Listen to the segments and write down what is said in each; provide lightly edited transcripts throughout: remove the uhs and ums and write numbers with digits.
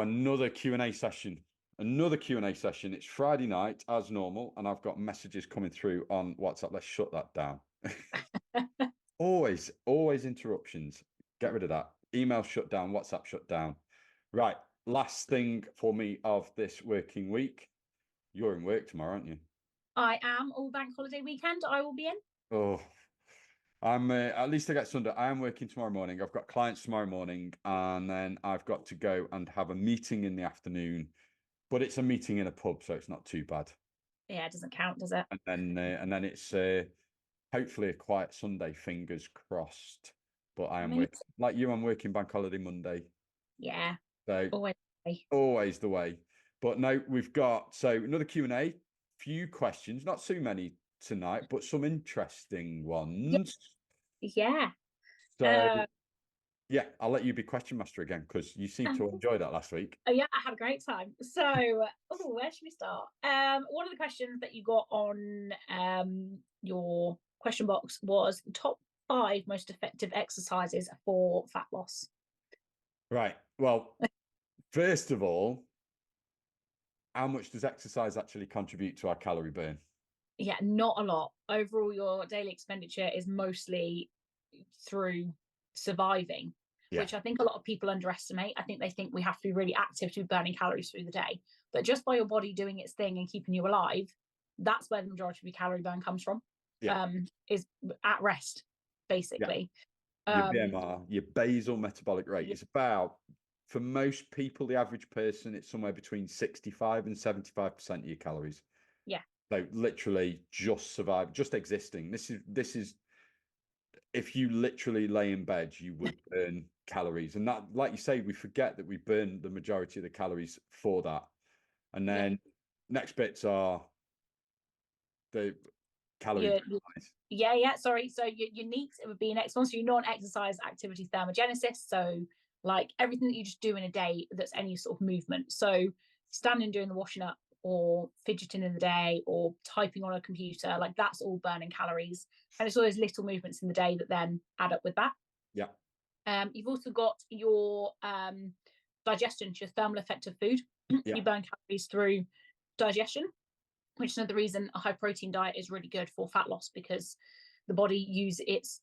another Q&A session. Another Q&A session. It's Friday night as normal, and I've got messages coming through on WhatsApp. Let's shut that down. Always interruptions. Get rid of that. Email shut down, WhatsApp shut down. Right. Last thing for me of this working week. You're in work tomorrow, aren't you? I am. All bank holiday weekend, I will be in. Oh, I'm at least I get Sunday. I am working tomorrow morning. I've got clients tomorrow morning, and then I've got to go and have a meeting in the afternoon. But it's a meeting in a pub, so it's not too bad. Yeah, it doesn't count, does it? And then it's hopefully a quiet Sunday, fingers crossed. But I am working, like you, I'm working bank holiday Monday. Yeah. So always the way. But no, we've got another Q&A, few questions, not too many tonight, but some interesting ones. Yeah. So yeah, I'll let you be question master again because you seem to enjoy that last week. Yeah, I had a great time. So, where should we start? One of the questions that you got on your question box was top 5 most effective exercises for fat loss. Right. Well, first of all, how much does exercise actually contribute to our calorie burn? Yeah, not a lot. Overall, your daily expenditure is mostly through surviving, which I think a lot of people underestimate. I think they think we have to be really active to be burning calories through the day. But just by your body doing its thing and keeping you alive, that's where the majority of your calorie burn comes from, is at rest, basically. Your BMR, your basal metabolic rate, is about, for most people, the average person, it's somewhere between 65 and 75% of your calories. Yeah. So literally just survive, just existing. This is if you literally lay in bed, you would burn calories. And that, like you say, we forget that we burn the majority of the calories for that. And then next bits are the calorie. Sorry. So your NEAT, it would be next one. So your non-exercise activity thermogenesis. So like everything that you just do in a day that's any sort of movement. So standing doing the washing up, or fidgeting in the day, or typing on a computer, like that's all burning calories. And it's all those little movements in the day that then add up with that. Yeah. You've also got your digestion, your thermal effect of food. You burn calories through digestion, which is another reason a high protein diet is really good for fat loss, because the body uses its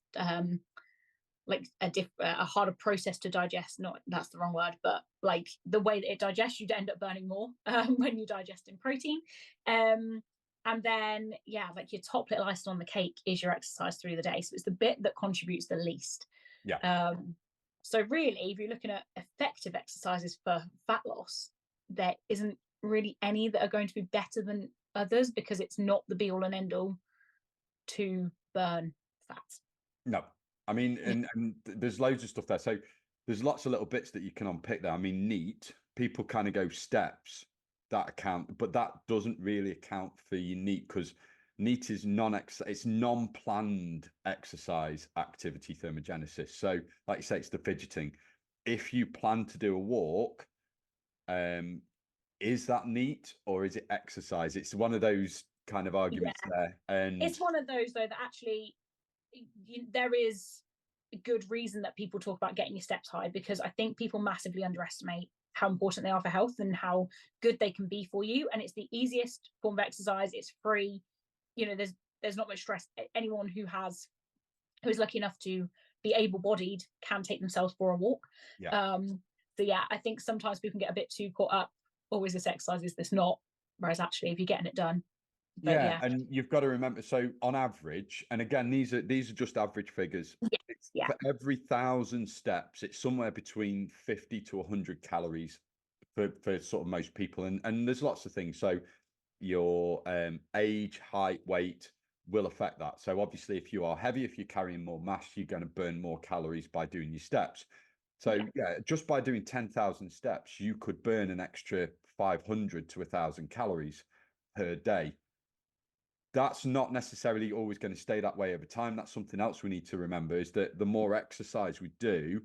like a harder process to digest. Not that's the wrong word, but like the way that it digests, you'd end up burning more when you digest in protein. And then like your top little icing on the cake is your exercise through the day. So it's the bit that contributes the least. So really, if you're looking at effective exercises for fat loss, there isn't really any that are going to be better than others, because it's not the be all and end all to burn fat. No, I mean, and there's loads of stuff there. So there's lots of little bits that you can unpick there. I mean, NEAT, people kind of go steps that account, but that doesn't really account for your NEAT, because NEAT is it's non-planned exercise activity thermogenesis. So like you say, it's the fidgeting. If you plan to do a walk, is that NEAT or is it exercise? It's one of those kind of arguments there. And it's one of those, though, that actually there is a good reason that people talk about getting your steps high, because I think people massively underestimate how important they are for health and how good they can be for you. And it's the easiest form of exercise. It's free. There's not much stress. Anyone who is lucky enough to be able-bodied can take themselves for a walk. I think sometimes people can get a bit too caught up. Oh, is this exercise? Is this not? Whereas actually, if you're getting it done. And you've got to remember, so on average, and again, these are just average figures. For every 1,000 steps, it's somewhere between 50 to 100 calories for sort of most people. And there's lots of things. So your age, height, weight will affect that. So obviously, if you are heavy, if you're carrying more mass, you're going to burn more calories by doing your steps. So just by doing 10,000 steps, you could burn an extra 500 to 1,000 calories per day. That's not necessarily always going to stay that way over time. That's something else we need to remember, is that the more exercise we do,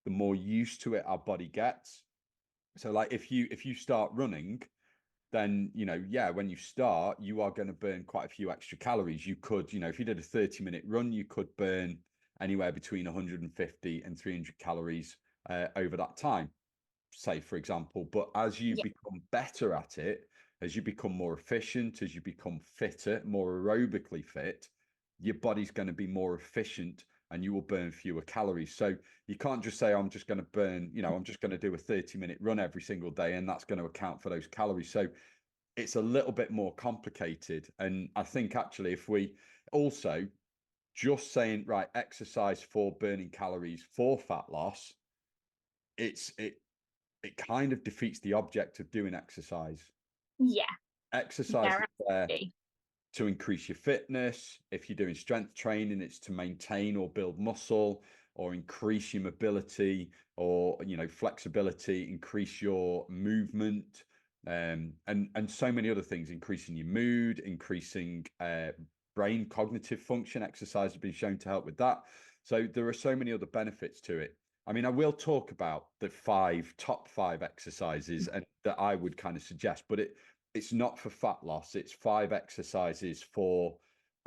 the more used to it our body gets. So like if you start running, then, when you start, you are going to burn quite a few extra calories. You could, if you did a 30-minute run, you could burn anywhere between 150 and 300 calories over that time. say, for example. But as you become better at it, as you become more efficient, as you become fitter, more aerobically fit, your body's going to be more efficient and you will burn fewer calories. So you can't just say, I'm just going to burn, I'm just going to do a 30-minute run every single day and that's going to account for those calories. So it's a little bit more complicated. And I think actually if we also just saying, right, exercise for burning calories for fat loss, it kind of defeats the object of doing exercise. Exercise is there to increase your fitness. If you're doing strength training, it's to maintain or build muscle or increase your mobility or, flexibility, increase your movement, and so many other things, increasing your mood, increasing brain cognitive function. Exercise has been shown to help with that. So there are so many other benefits to it. I mean, I will talk about the top five exercises and that I would kind of suggest, but it's not for fat loss. It's 5 exercises for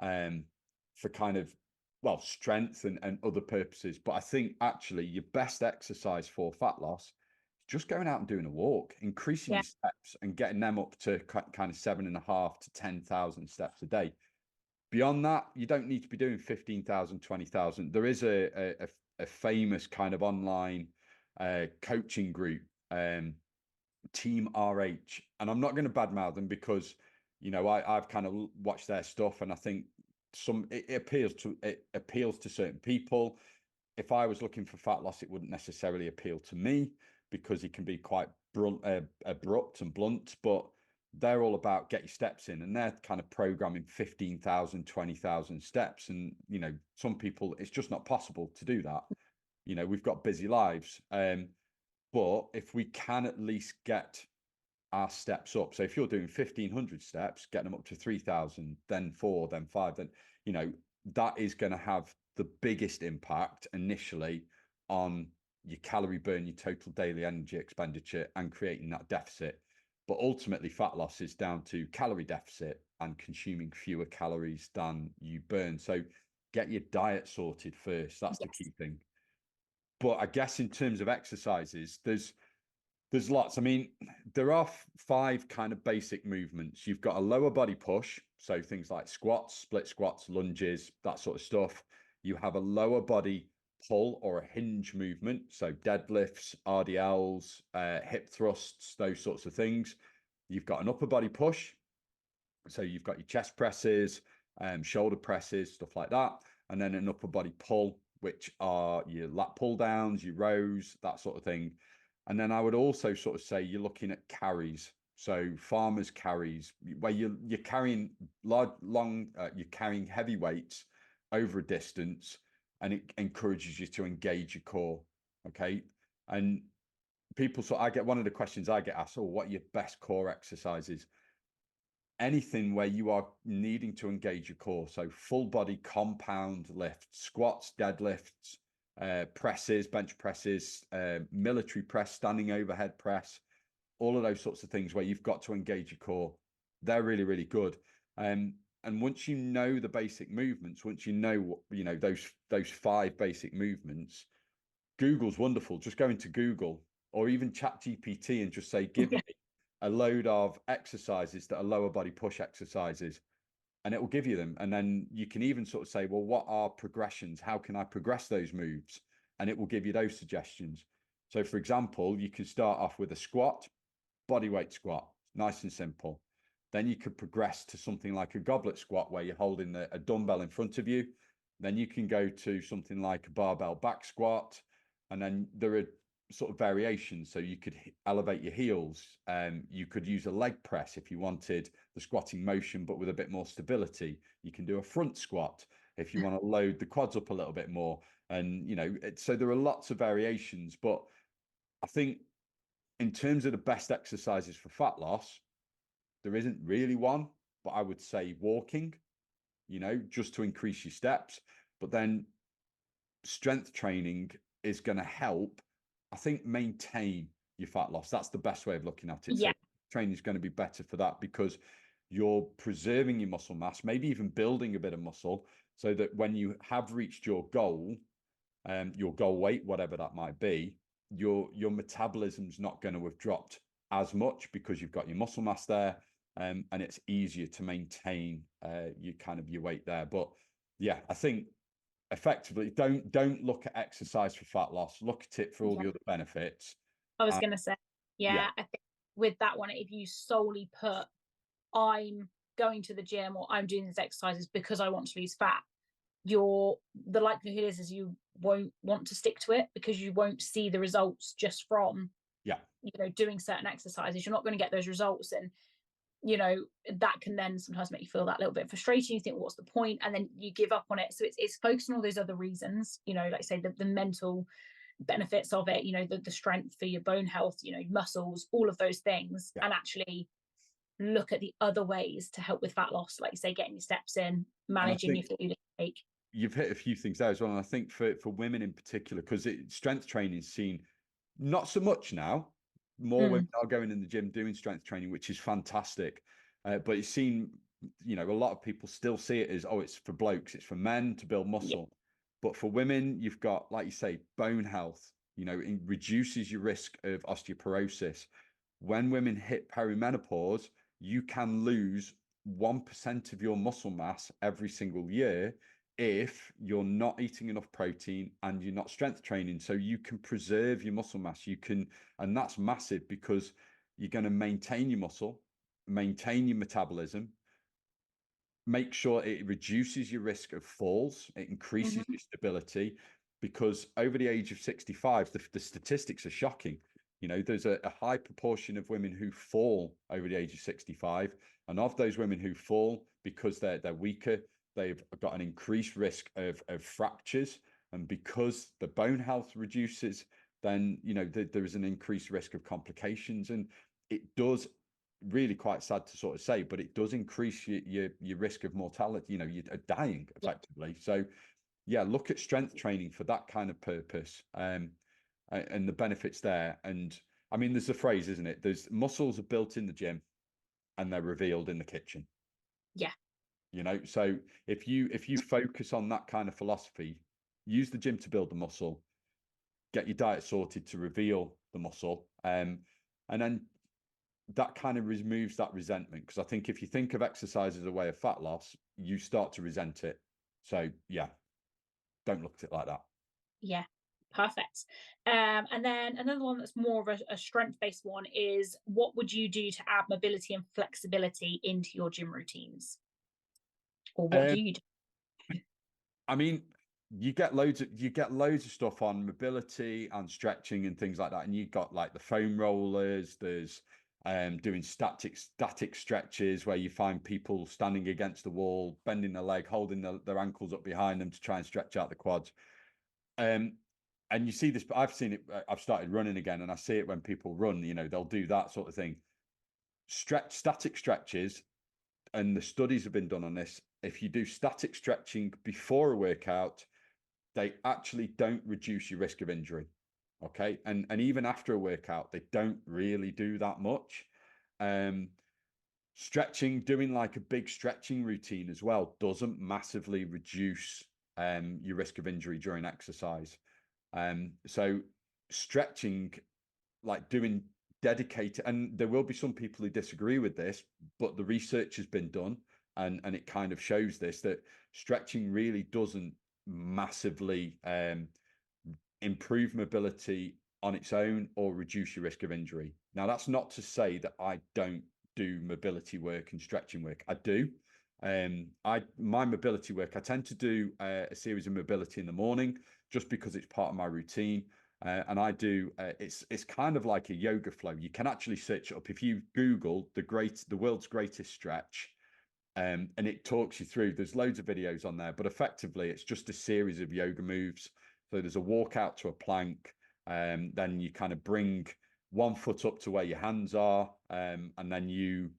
kind of, well, strength and other purposes. But I think actually your best exercise for fat loss is just going out and doing a walk, increasing your steps and getting them up to kind of 7,500 to 10,000 steps a day. Beyond that, you don't need to be doing 15,000, 20,000. There is a famous kind of online coaching group, Team RH, and I'm not going to badmouth them because I've kind of watched their stuff and I think it appeals to certain people. If I was looking for fat loss, it wouldn't necessarily appeal to me because it can be quite abrupt and blunt, but they're all about get your steps in, and they're kind of programming 15,000, 20,000 steps. And, some people, it's just not possible to do that. We've got busy lives. But if we can at least get our steps up, so if you're doing 1,500 steps, get them up to 3,000, then 4, then 5, then, that is going to have the biggest impact initially on your calorie burn, your total daily energy expenditure, and creating that deficit. But ultimately, fat loss is down to calorie deficit and consuming fewer calories than you burn. So get your diet sorted first. That's the key thing. But I guess in terms of exercises, there's lots. I mean, there are 5 kind of basic movements. You've got a lower body push, so things like squats, split squats, lunges, that sort of stuff. You have a lower body pull or a hinge movement, so deadlifts, RDLs, hip thrusts, those sorts of things. You've got an upper body push, so you've got your chest presses, shoulder presses, stuff like that, and then an upper body pull, which are your lat pull downs, your rows, that sort of thing. And then I would also sort of say you're looking at carries, so farmers carries, where you're carrying you're carrying heavy weights over a distance, and it encourages you to engage your core. Okay. And I get one of the questions I get asked, what are your best core exercises? Anything where you are needing to engage your core. So full body compound lifts, squats, deadlifts, presses, bench presses, military press, standing overhead press, all of those sorts of things where you've got to engage your core. They're really, really good. And once you know the basic movements, once you know what, those 5 basic movements, Google's wonderful. Just go into Google or even ChatGPT and just say, give me a load of exercises that are lower body push exercises, and it will give you them. And then you can even sort of say, well, what are progressions? How can I progress those moves? And it will give you those suggestions. So for example, you can start off with a squat, body weight squat, nice and simple. Then you could progress to something like a goblet squat where you're holding a dumbbell in front of you. Then you can go to something like a barbell back squat. And then there are sort of variations. So you could elevate your heels. You could use a leg press if you wanted the squatting motion, but with a bit more stability. You can do a front squat if you want to load the quads up a little bit more. And, so there are lots of variations. But I think in terms of the best exercises for fat loss, there isn't really one, but I would say walking, just to increase your steps. But then strength training is going to help, I think, maintain your fat loss. That's the best way of looking at it. So training is going to be better for that because you're preserving your muscle mass, maybe even building a bit of muscle so that when you have reached your goal weight, whatever that might be, your metabolism's not going to have dropped as much because you've got your muscle mass there, and it's easier to maintain your weight there. But yeah, I think effectively don't look at exercise for fat loss. Look at it for all the other benefits. I was going to say, I think with that one, if you solely put, I'm going to the gym or I'm doing these exercises because I want to lose fat, the likelihood is you won't want to stick to it because you won't see the results just from doing certain exercises. You're not going to get those results, and that can then sometimes make you feel that little bit frustrating. You think, well, what's the point? And then you give up on it. So it's focusing on all those other reasons, like I say, the mental benefits of it, the strength for your bone health, muscles, all of those things, and actually look at the other ways to help with fat loss, like you say, getting your steps in, managing your food intake. You've hit a few things there as well, and I think for women in particular, because strength training is seen not so much now. More women are going in the gym doing strength training, which is fantastic, but it's seen, a lot of people still see it as, oh, it's for blokes, it's for men to build muscle. But for women, you've got, like you say, bone health. It reduces your risk of osteoporosis. When women hit perimenopause, you can lose 1% of your muscle mass every single year if you're not eating enough protein and you're not strength training. So you can preserve your muscle mass. And that's massive because you're going to maintain your muscle, maintain your metabolism, make sure it reduces your risk of falls, it increases your stability, because over the age of 65, the statistics are shocking. There's a high proportion of women who fall over the age of 65. And of those women who fall, because they're weaker, they've got an increased risk of fractures. And because the bone health reduces, then, there is an increased risk of complications. And it does, really quite sad to sort of say, but it does increase your risk of mortality. You're dying effectively. So yeah, look at strength training for that kind of purpose, and the benefits there. And I mean, there's a phrase, isn't it? There's muscles are built in the gym and they're revealed in the kitchen. So if you focus on that kind of philosophy, use the gym to build the muscle, get your diet sorted to reveal the muscle, and then that kind of removes that resentment. Because I think if you think of exercise as a way of fat loss, you start to resent it. So yeah, don't look at it like that. Yeah, perfect. And then another one that's more of a strength-based one is, what would you do to add mobility and flexibility into your gym routines? Or what do you do? I mean, you get loads of stuff on mobility and stretching and things like that. And you've got like the foam rollers, there's doing static stretches where you find people standing against the wall, bending their leg, holding their ankles up behind them to try and stretch out the quads. And you see this, I've seen it, I've started running again, and I see it when people run, they'll do that sort of thing. Static stretches, and the studies have been done on this. If you do static stretching before a workout, they actually don't reduce your risk of injury. Okay. And even after a workout, they don't really do that much. Stretching, doing like a big stretching routine as well, doesn't massively reduce your risk of injury during exercise. So stretching, like doing dedicated, and there will be some people who disagree with this, but the research has been done, and it kind of shows this, that stretching really doesn't massively improve mobility on its own or reduce your risk of injury. Now, that's not to say that I don't do mobility work and stretching work. I do. My mobility work, I tend to do a series of mobility in the morning just because it's part of my routine. And I do, it's kind of like a yoga flow. You can actually search it up. If you Google the world's greatest stretch, and it talks you through, there's loads of videos on there, but effectively it's just a series of yoga moves. So there's a walk out to a plank, then you kind of bring one foot up to where your hands are, and then you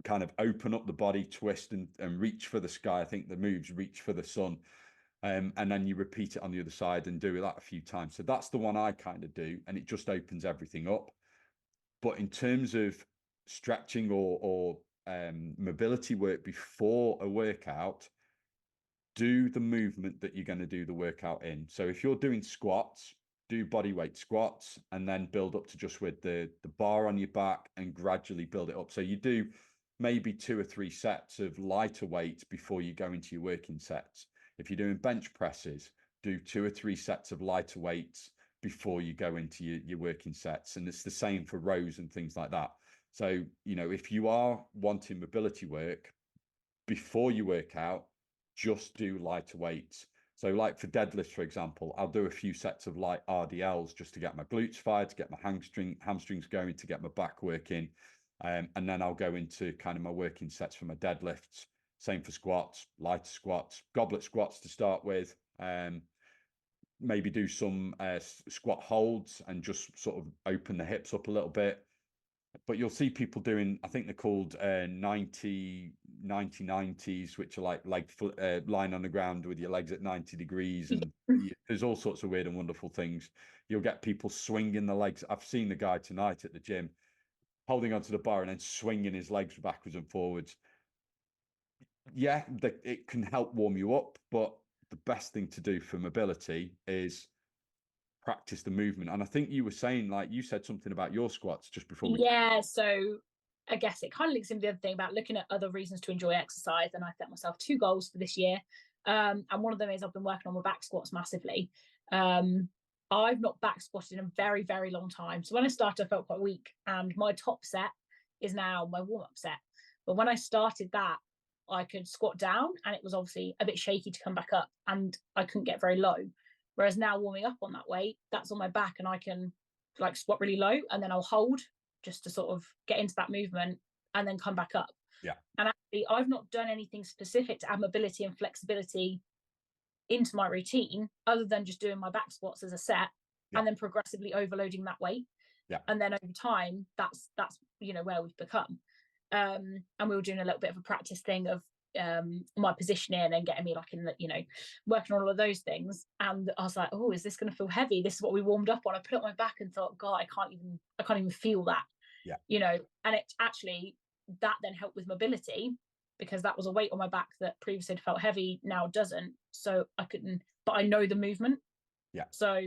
kind of open up the body, twist and reach for the sky. I think the moves reach for the sun. And then you repeat it on the other side and do that a few times. So that's the one I kind of do, and it just opens everything up. But in terms of stretching or mobility work before a workout, do the movement that you're going to do the workout in. So if you're doing squats, do body weight squats, and then build up to just with the bar on your back and gradually build it up. So you do maybe 2 or 3 sets of lighter weight before you go into your working sets. If you're doing bench presses, do 2 or 3 sets of lighter weights before you go into your working sets. And it's the same for rows and things like that. So, you know, if you are wanting mobility work before you work out, just do lighter weights. So like for deadlifts, for example, I'll do a few sets of light RDLs just to get my glutes fired, to get my hamstrings going, to get my back working. And then I'll go into kind of my working sets for my deadlifts. Same for squats, lighter squats, goblet squats to start with. Maybe do some squat holds and just sort of open the hips up a little bit. But you'll see people doing, I think they're called 90s, which are like lying on the ground with your legs at 90 degrees. And there's all sorts of weird and wonderful things. You'll get people swinging the legs. I've seen the guy tonight at the gym holding onto the bar and then swinging his legs backwards and forwards. Yeah, it can help warm you up, but the best thing to do for mobility is practice the movement. And I think you were saying, like, you said something about your squats just before so I guess it kind of links into the other thing about looking at other reasons to enjoy exercise. And I set myself 2 goals for this year, and one of them is I've been working on my back squats massively. I've not back squatted in a very, very long time. So when I started, I felt quite weak, and my top set is now my warm-up set. But when I started that, I could squat down, and it was obviously a bit shaky to come back up, and I couldn't get very low. Whereas now warming up on that weight, that's on my back, and I can like squat really low, and then I'll hold just to sort of get into that movement and then come back up. Yeah. And actually, I've not done anything specific to add mobility and flexibility into my routine other than just doing my back squats as a set, and then progressively overloading that weight. Yeah. And then over time, that's you know where we've become. And we were doing a little bit of a practice thing of my positioning and getting me like in the, you know, working on all of those things. And I was like, oh, is this going to feel heavy? This is what we warmed up on. I put it on my back and thought, God, I can't even feel that. Yeah. You know, and it actually, that then helped with mobility, because that was a weight on my back that previously had felt heavy, now doesn't. So I couldn't, but I know the movement. Yeah. So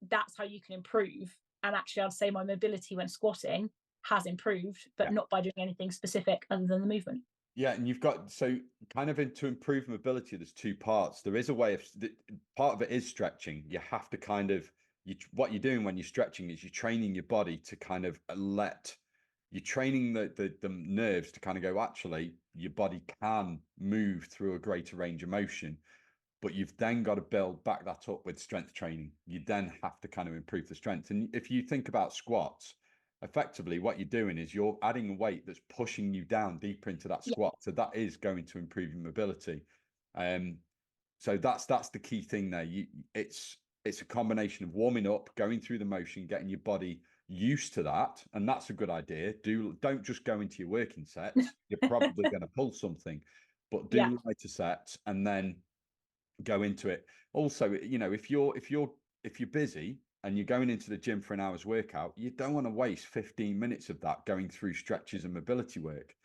that's how you can improve. And actually, I'd say my mobility when squatting has improved, but not by doing anything specific other than the movement. Yeah, and you've got, so kind of to improve mobility, there's 2 parts. There is a way of, part of it is stretching. You have to kind of, what you're doing when you're stretching is you're training your body to kind of you're training the nerves to kind of go, actually, your body can move through a greater range of motion. But you've then got to back that up with strength training. You then have to kind of improve the strength. And if you think about squats, effectively what you're doing is you're adding a weight that's pushing you down deeper into that squat. So that is going to improve your mobility. So that's the key thing there. It's a combination of warming up, going through the motion, getting your body used to that. And that's a good idea. Don't just go into your working sets. You're probably going to pull something, but do lighter sets and then go into it. Also, you know, if you're busy and you're going into the gym for an hour's workout, you don't want to waste 15 minutes of that going through stretches and mobility work.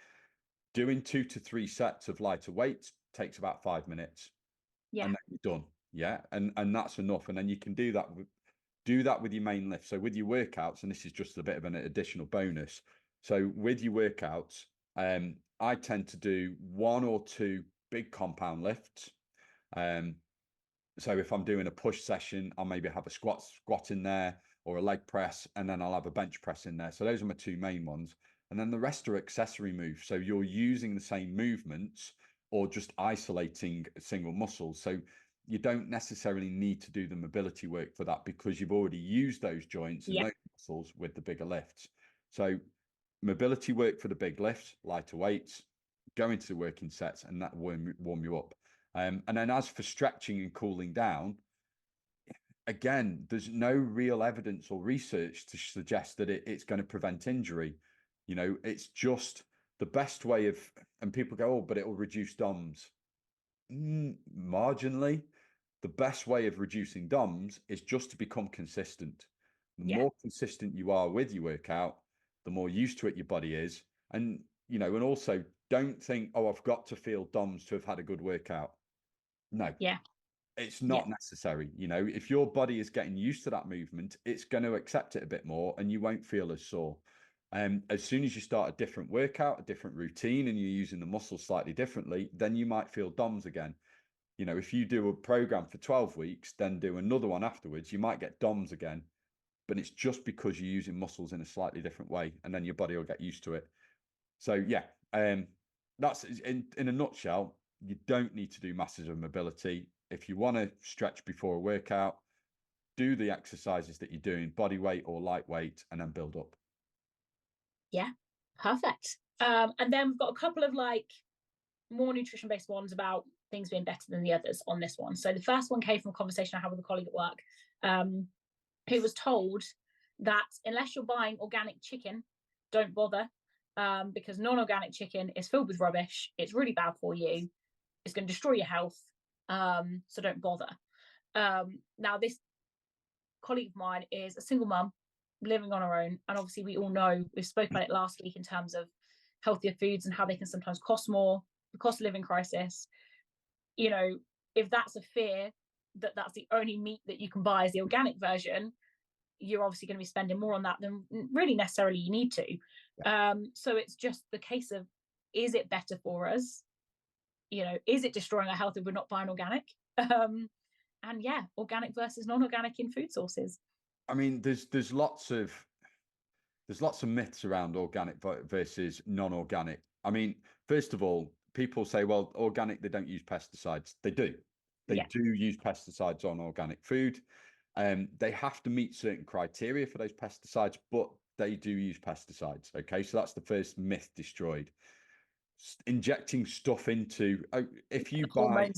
Doing 2 to 3 sets of lighter weights takes about 5 minutes. Yeah. And then you're done. Yeah. And that's enough. And then you can do that with your main lift. So with your workouts, and this is just a bit of an additional bonus. So with your workouts, I tend to do 1 or 2 big compound lifts. So if I'm doing a push session, I'll maybe have a squat in there or a leg press, and then I'll have a bench press in there. So those are my 2 main ones. And then the rest are accessory moves. So you're using the same movements or just isolating single muscles. So you don't necessarily need to do the mobility work for that, because you've already used those joints and those muscles with the bigger lifts. So mobility work for the big lifts, lighter weights, go into the working sets, and that will warm you up. And then as for stretching and cooling down, again, there's no real evidence or research to suggest that it's going to prevent injury. You know, it's just the best way of, and people go, oh, but it will reduce DOMs. Marginally, the best way of reducing DOMs is just to become consistent. The more consistent you are with your workout, the more used to it your body is. And, you know, and also don't think, oh, I've got to feel DOMs to have had a good workout. No. Yeah. it's not necessary. You know, if your body is getting used to that movement, it's going to accept it a bit more and you won't feel as sore. As soon as you start a different workout, a different routine, and you're using the muscles slightly differently, then you might feel DOMS again. You know, if you do a program for 12 weeks, then do another one afterwards, you might get DOMS again, but it's just because you're using muscles in a slightly different way, and then your body will get used to it. So yeah, that's in a nutshell. You don't need to do masses of mobility. If you want to stretch before a workout, do the exercises that you're doing, body weight or lightweight, and then build up. Yeah, perfect. And then we've got a couple of like more nutrition-based ones about things being better than the others on this one. So the first one came from a conversation I had with a colleague at work, who was told that unless you're buying organic chicken, don't bother, because non-organic chicken is filled with rubbish. It's really bad for you. It's going to destroy your health. So don't bother. Now, this colleague of mine is a single mum living on her own. And obviously we all know, we spoke about it last week in terms of healthier foods and how they can sometimes cost more, the cost of living crisis. You know, if that's a fear that that's the only meat that you can buy is the organic version, you're obviously going to be spending more on that than really necessarily you need to. So it's just the case of, is it better for us? You know, is it destroying our health if we're not buying organic? And yeah, organic versus non-organic in food sources. I mean, there's lots of myths around organic versus non-organic. I mean, first of all, people say, well, organic, they don't use pesticides. They do. They do use pesticides on organic food. They have to meet certain criteria for those pesticides, but they do use pesticides. Okay, so that's the first myth destroyed. Injecting stuff into, if you buy,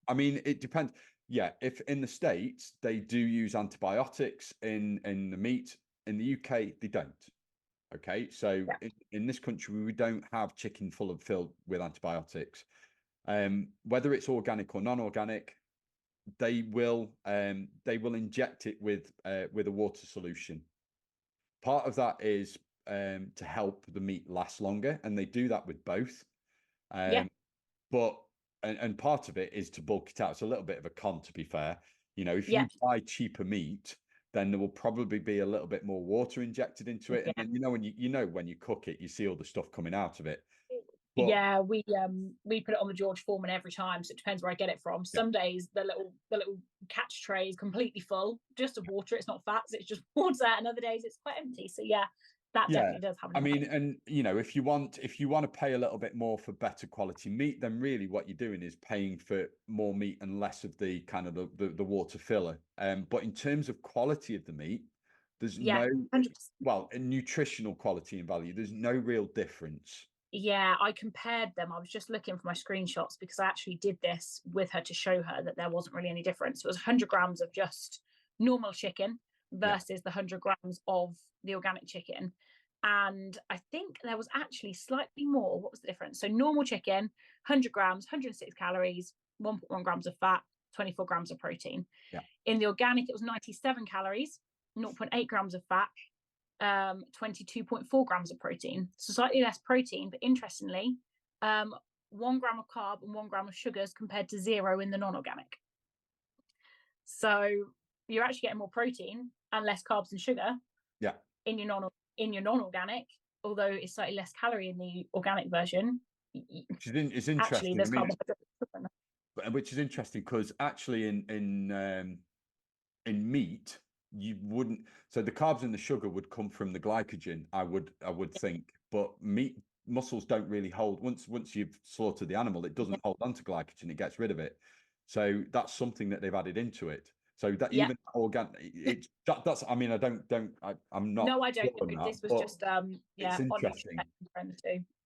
I mean, it depends. Yeah, if in the States they do use antibiotics in the meat, in the UK they don't. Okay, so in this country we don't have chicken filled with antibiotics. Whether it's organic or non-organic, they will inject it with a water solution. Part of that is to help the meat last longer, and they do that with both. But and part of it is to bulk it out. It's a little bit of a con, to be fair. You know, if you buy cheaper meat, then there will probably be a little bit more water injected into it. And then, you know, when you cook it, you see all the stuff coming out of it. But, we put it on the George Foreman every time, so it depends where I get it from. Some days the little catch tray is completely full, just of water. It's not fats, it's just water. And other days it's quite empty. So yeah, that definitely does have an impact. I mean, and you know, if you want to pay a little bit more for better quality meat, then really what you're doing is paying for more meat and less of the kind of the water filler. But in terms of quality of the meat, there's no 100%. Well, in nutritional quality and value, there's no real difference. Yeah, I compared them. I was just looking for my screenshots because I actually did this with her to show her that there wasn't really any difference. It was 100 grams of just normal chicken versus the 100 grams of the organic chicken. And I think there was actually slightly more. What was the difference? So normal chicken, 100 grams, 106 calories, 1.1 grams of fat, 24 grams of protein. In the organic, it was 97 calories, 0.8 grams of fat, 22.4 grams of protein. So slightly less protein, but interestingly, 1 gram of carb and 1 gram of sugars compared to 0 in the non-organic. So you're actually getting more protein and less carbs and sugar in your non-organic, although it's slightly less calorie in the organic version. It's interesting. Actually, there's carbohydrates. Which is interesting because actually in meat, you wouldn't, so the carbs and the sugar would come from the glycogen, I would think, but meat muscles don't really hold, once you've slaughtered the animal, it doesn't hold onto glycogen, it gets rid of it. So that's something that they've added into it. So that even organic, it's that's, I mean, I'm not. No, I don't. This was just it's interesting.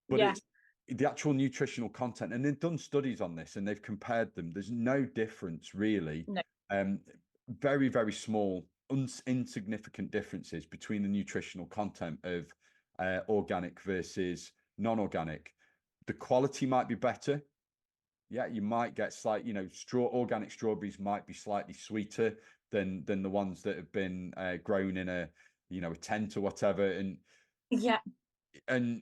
But it's the actual nutritional content, and they've done studies on this and they've compared them. There's no difference really. No. Very, very small, insignificant differences between the nutritional content of organic versus non-organic. The quality might be better. Yeah, you might get slight, you know, organic strawberries might be slightly sweeter than the ones that have been grown in a tent or whatever. And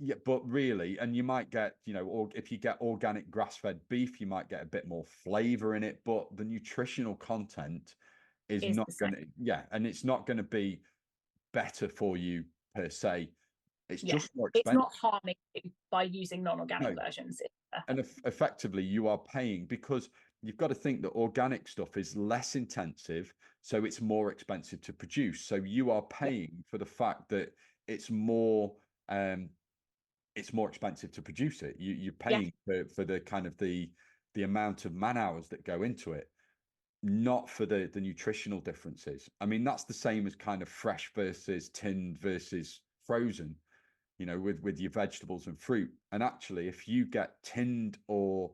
Yeah, but really, and you might get, or if you get organic grass-fed beef, you might get a bit more flavor in it, but the nutritional content is not going to, and it's not going to be better for you per se. It's just more It's expensive. not harming you by using non-organic versions. And effectively, you are paying, because you've got to think that organic stuff is less intensive, so it's more expensive to produce. So you are paying for the fact that it's more expensive to produce it. You're paying for the kind of the amount of man hours that go into it, not for the nutritional differences. I mean, that's the same as kind of fresh versus tinned versus frozen, with your vegetables and fruit. And actually, if you get tinned or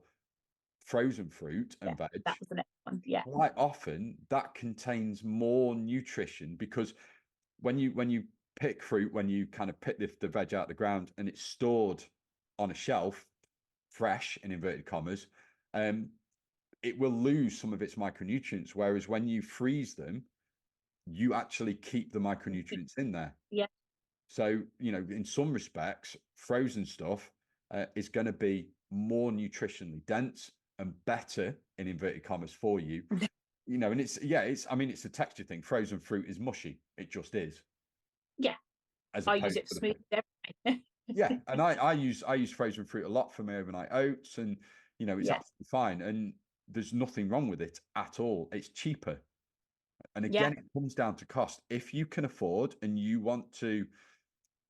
frozen fruit and veg, that was the next one. quite often that contains more nutrition, because when you pick fruit, when you kind of pick the veg out of the ground and it's stored on a shelf, fresh in inverted commas, it will lose some of its micronutrients. Whereas when you freeze them, you actually keep the micronutrients in there. Yeah. So, in some respects, frozen stuff is going to be more nutritionally dense and better in inverted commas for you. And it's a texture thing. Frozen fruit is mushy. It just is. Yeah. I use it for smoothie every day. Yeah, and I use frozen fruit a lot for my overnight oats, and it's absolutely fine, and there's nothing wrong with it at all. It's cheaper, and again, it comes down to cost. If you can afford and you want to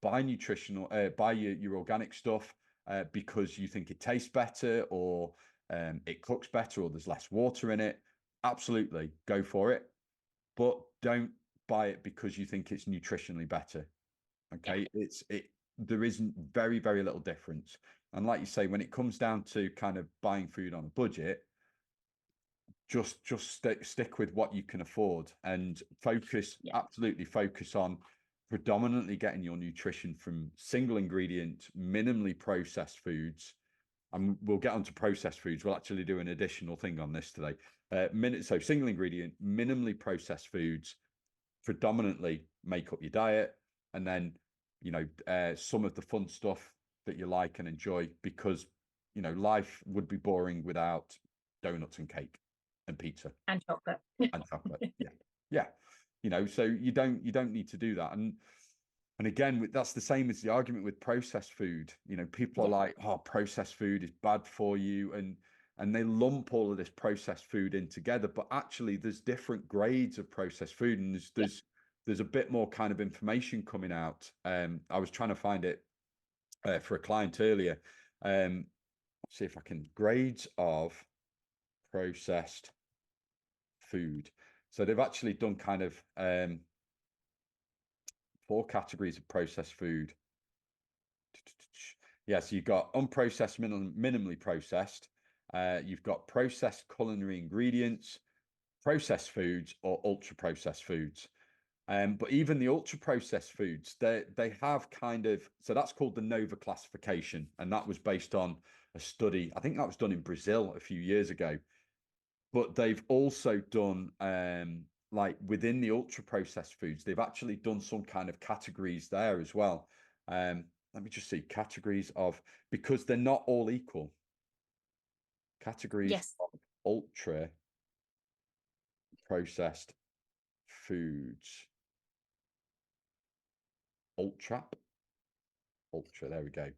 buy buy your organic stuff because you think it tastes better, or it cooks better, or there's less water in it, absolutely go for it. But don't buy it because you think it's nutritionally better. Okay, there isn't very, very little difference. And like you say, when it comes down to kind of buying food on a budget, just stick with what you can afford, and absolutely focus on predominantly getting your nutrition from single ingredient, minimally processed foods. And we'll get onto processed foods. We'll actually do an additional thing on this today. So single ingredient, minimally processed foods predominantly make up your diet, and then some of the fun stuff that you like and enjoy, because life would be boring without donuts and cake and pizza and chocolate. Yeah. So you don't need to do that. And again, that's the same as the argument with processed food. People are like, oh, processed food is bad for you, and they lump all of this processed food in together. But actually, there's different grades of processed food, and there's a bit more kind of information coming out. I was trying to find it for a client earlier. See if I can. Grades of processed food. So they've actually done kind of 4 categories of processed food. Yeah, so you've got unprocessed, minimally processed. You've got processed culinary ingredients, processed foods, or ultra processed foods. But even the ultra processed foods, they have kind of, so that's called the Nova classification, and that was based on a study. I think that was done in Brazil a few years ago. But they've also done like within the ultra processed foods, they've actually done some kind of categories there as well. Let me just see categories of, because they're not all equal. Categories of ultra processed foods. Ultra, there we go.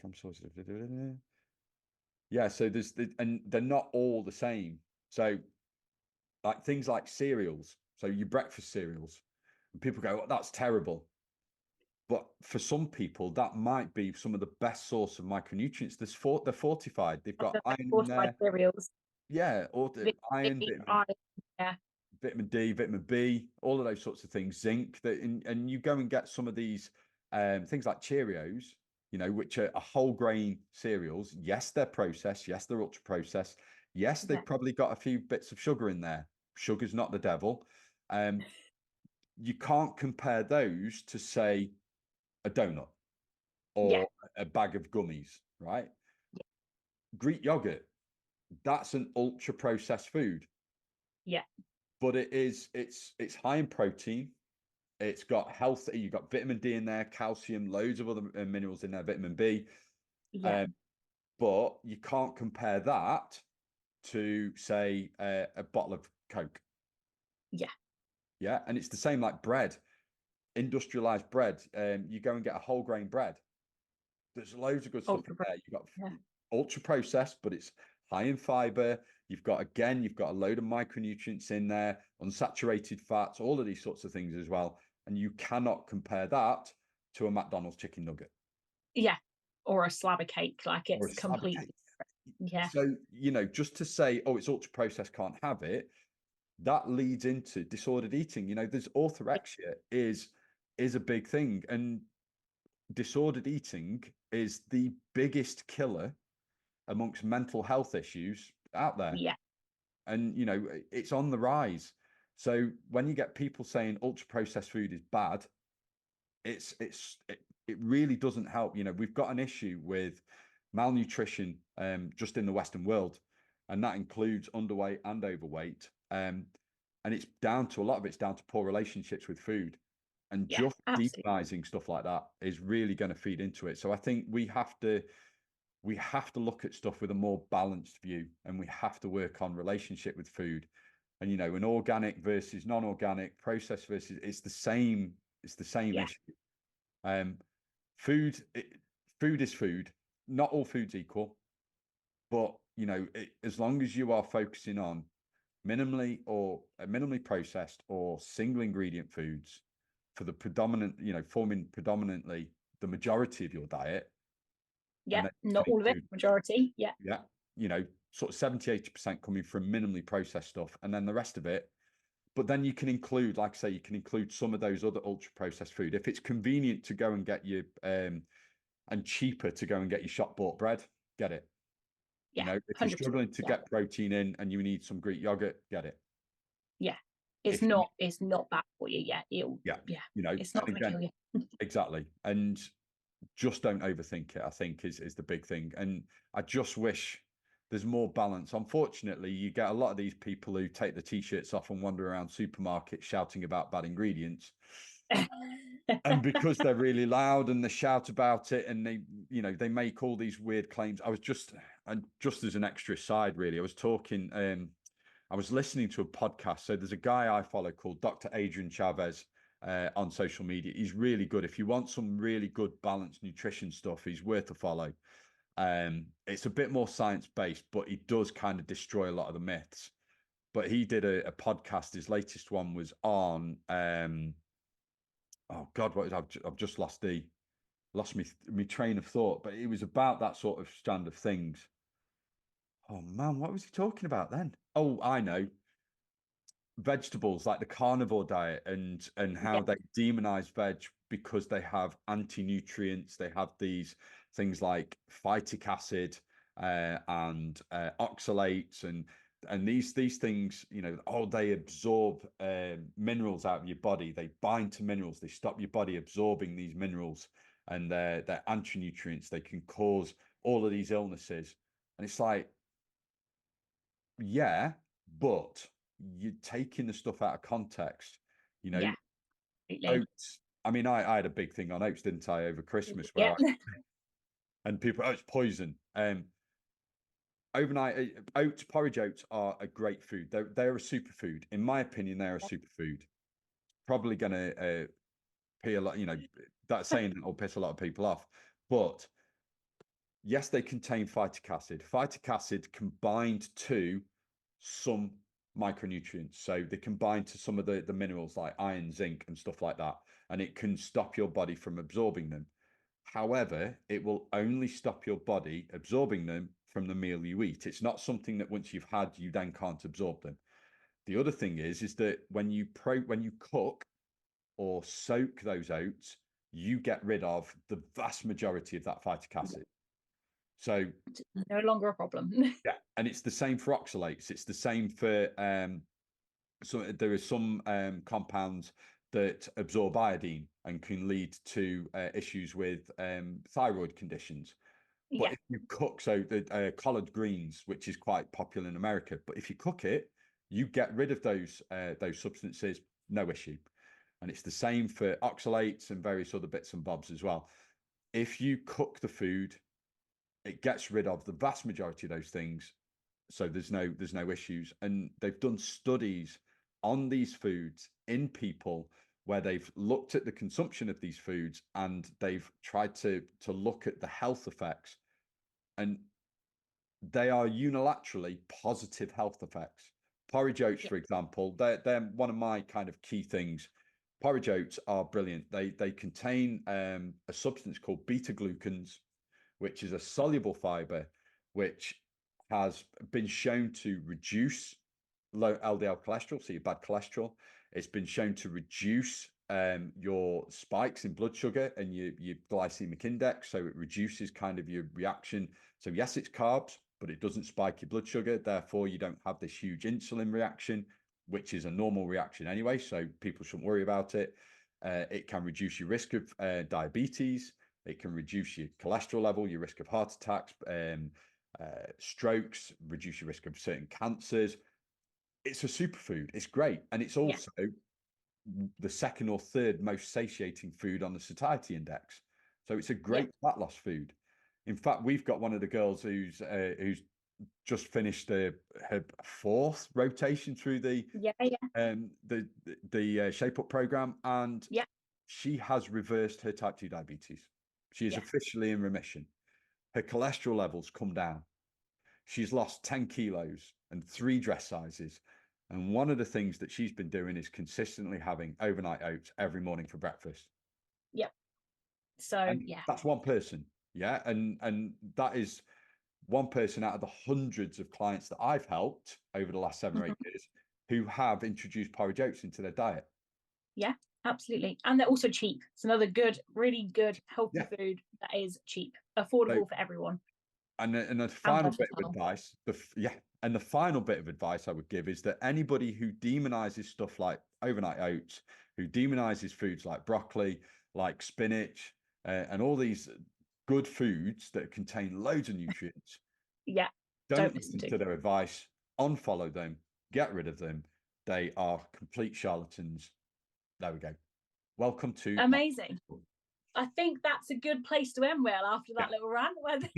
From sources. Yeah, so and they're not all the same. So like things like cereals, so your breakfast cereals, and people go, oh, that's terrible. But for some people, that might be some of the best source of micronutrients. They're fortified. They've got iron in there. Cereals. Yeah, or iron, vitamin D, vitamin B, all of those sorts of things, zinc. And you go and get some of these things like Cheerios, which are whole grain cereals. Yes, they're processed. Yes, they're ultra processed. Yes, they've probably got a few bits of sugar in there. Sugar's not the devil. You can't compare those to, say, a donut or a bag of gummies, right? Greek yogurt, that's an ultra processed food. Yeah. But it's high in protein, It's got health. You've got vitamin D in there, calcium, loads of other minerals in there, vitamin B. Yeah. But you can't compare that to, say, a bottle of Coke. Yeah. Yeah. And it's the same like bread, industrialized bread. You go and get a whole grain bread. There's loads of good stuff in there. You've got ultra processed, but it's high in fiber. You've got a load of micronutrients in there, unsaturated fats, all of these sorts of things as well. And you cannot compare that to a McDonald's chicken nugget. Yeah. Or a slab of cake. Like, it's completely different. Yeah. So, you know, just to say, oh, it's ultra processed, can't have it, that leads into disordered eating. You know, there's orthorexia is a big thing. And disordered eating is the biggest killer amongst mental health issues out there. Yeah. And, you know, it's on the rise. So when you get people saying ultra processed food is bad, it really doesn't help. You know, we've got an issue with malnutrition just in the Western world, and that includes underweight and overweight. And it's down to, a lot of it's down to poor relationships with food. And just demonizing stuff like that is really going to feed into it. So I think we have to look at stuff with a more balanced view, and we have to work on relationship with food. And, you know, an organic versus non-organic, processed versus, it's the same issue. Food is food. Not all food's equal, but, you know, as long as you are focusing on minimally processed or single ingredient foods for the predominant, you know, forming predominantly the majority of your diet. Yeah, not all of it, majority. Yeah. Yeah. You know, sort of 70-80% coming from minimally processed stuff, and then the rest of it. But then you can include, like I say, you can include some of those other ultra processed food. If it's convenient to go and get your and cheaper to go and get your shop bought bread, get it. Yeah, you know, if you're struggling to get protein in and you need some Greek yogurt, get it. Yeah. It's not bad for you. Yeah. You know, it's not going to kill you. Exactly. And just don't overthink it, I think, is the big thing. And I just wish there's more balance. Unfortunately, you get a lot of these people who take the t-shirts off and wander around supermarkets shouting about bad ingredients. And because they're really loud and they shout about it, and they, you know, they make all these weird claims. And just as an extra side, really, I was listening to a podcast. So there's a guy I follow called Dr. Adrian Chavez on social media. He's really good. If you want some really good balanced nutrition stuff, he's worth a follow. It's a bit more science-based, but he does kind of destroy a lot of the myths. But he did a podcast. His latest one was on oh God, I've just lost me train of thought. But it was about that sort of strand of things. Oh man, what was he talking about then? Oh, I know. Vegetables, like the carnivore diet, and how they demonize veg because they have anti-nutrients. They have these things like phytic acid and oxalates and these things, you know, they absorb minerals out of your body. They bind to minerals. They stop your body absorbing these minerals, and they're anti-nutrients. They can cause all of these illnesses. And it's like, yeah, but you're taking the stuff out of context, you know. Oats. I mean, I had a big thing on oats, didn't I, over Christmas, where and people, it's poison. Overnight porridge oats are a great food. They're a superfood. In my opinion, they're a superfood. Probably gonna pee a lot, you know, that saying will piss a lot of people off. But yes, they contain phytic acid. Phytic acid combined to some micronutrients. So they combine to some of the minerals like iron, zinc, and stuff like that. And it can stop your body from absorbing them. However, it will only stop your body absorbing them from the meal you eat. It's not something that once you've had, you then can't absorb them. The other thing is that when you cook or soak those oats, you get rid of the vast majority of that phytic acid. So no longer a problem. Yeah, and it's the same for oxalates. It's the same for so there are some compounds that absorb iodine and can lead to issues with thyroid conditions. But if you cook, so the collard greens, which is quite popular in America, but if you cook it, you get rid of those substances, no issue. And it's the same for oxalates and various other bits and bobs as well. If you cook the food, it gets rid of the vast majority of those things. So there's no issues. And they've done studies on these foods in people where they've looked at the consumption of these foods and they've tried to look at the health effects. And they are unilaterally positive health effects. Porridge oats, for example, they're one of my kind of key things. Porridge oats are brilliant. They contain a substance called beta-glucans, which is a soluble fiber, which has been shown to reduce low LDL cholesterol, so your bad cholesterol. It's been shown to reduce your spikes in blood sugar and your glycemic index, so it reduces kind of your reaction. So yes, it's carbs, but it doesn't spike your blood sugar. Therefore, you don't have this huge insulin reaction, which is a normal reaction anyway, so people shouldn't worry about it. It can reduce your risk of diabetes. It can reduce your cholesterol level, your risk of heart attacks, strokes, reduce your risk of certain cancers. It's a superfood. It's great. And it's also the second or third most satiating food on the satiety index. So it's a great fat loss food. In fact, we've got one of the girls who's just finished her fourth rotation through the Shape Up program, and she has reversed her type 2 diabetes. She is officially in remission. Her cholesterol levels come down. She's lost 10 kilos and 3 dress sizes. And one of the things that she's been doing is consistently having overnight oats every morning for breakfast. So that's one person. And that is one person out of the hundreds of clients that I've helped over the last 7 or 8 years who have introduced porridge oats into their diet. Yeah, absolutely. And they're also cheap. It's another good, really good, healthy food that is cheap, affordable for everyone. And the final bit of advice, the final bit of advice I would give is that anybody who demonizes stuff like overnight oats, who demonizes foods like broccoli, like spinach, and all these good foods that contain loads of nutrients, don't listen to their advice, unfollow them, get rid of them. They are complete charlatans. There we go. Welcome to amazing. I think that's a good place to end, Will, after that little rant. That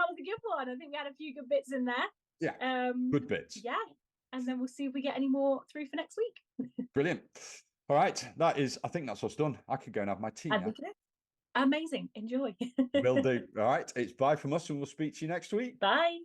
was a good one. I think we had a few good bits in there. Yeah, good bits. Yeah, and then we'll see if we get any more through for next week. Brilliant. All right, I think that's us done. I could go and have my tea now. Amazing. Enjoy. Will do. All right, it's bye from us, and we'll speak to you next week. Bye.